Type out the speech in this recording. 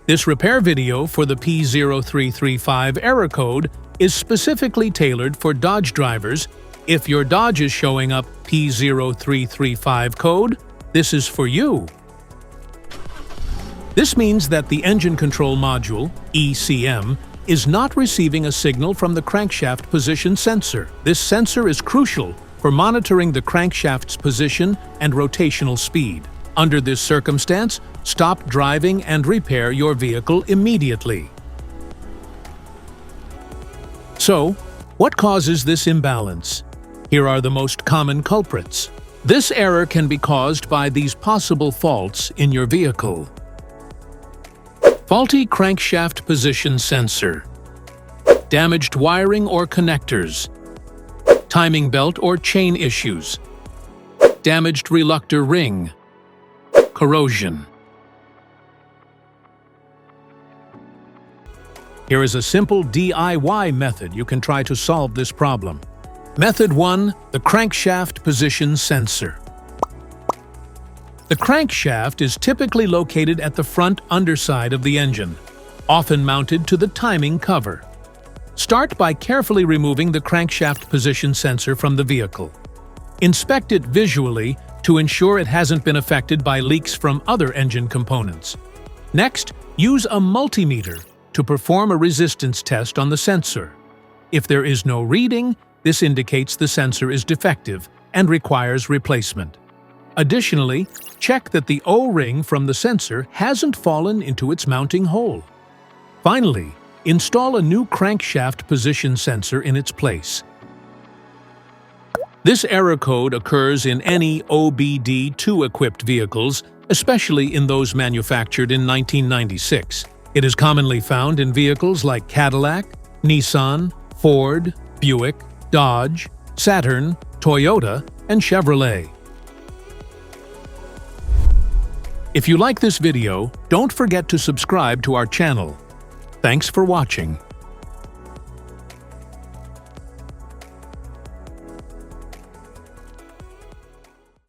This repair video for the P0335 error code is specifically tailored for Dodge drivers. If your Dodge is showing up P0335 code, this is for you. This means that the engine control module, ECM, is not receiving a signal from the crankshaft position sensor. This sensor is crucial for monitoring the crankshaft's position and rotational speed. Under this circumstance, stop driving and repair your vehicle immediately. So, what causes this imbalance? Here are the most common culprits. This error can be caused by these possible faults in your vehicle. Faulty crankshaft position sensor, damaged wiring or connectors, timing belt or chain issues, damaged reluctor ring, corrosion. Here is a simple DIY method you can try to solve this problem. Method 1. The crankshaft position sensor. The crankshaft is typically located at the front underside of the engine, often mounted to the timing cover. Start by carefully removing the crankshaft position sensor from the vehicle. Inspect it visually to ensure it hasn't been affected by leaks from other engine components. Next, use a multimeter to perform a resistance test on the sensor. If there is no reading, this indicates the sensor is defective and requires replacement. Additionally, check that the O-ring from the sensor hasn't fallen into its mounting hole. Finally, install a new crankshaft position sensor in its place. This error code occurs in any OBD2 equipped vehicles, especially in those manufactured in 1996. It is commonly found in vehicles like Cadillac, Nissan, Ford, Buick, Dodge, Saturn, Toyota, and Chevrolet. If you like this video, don't forget to subscribe to our channel. Thanks for watching.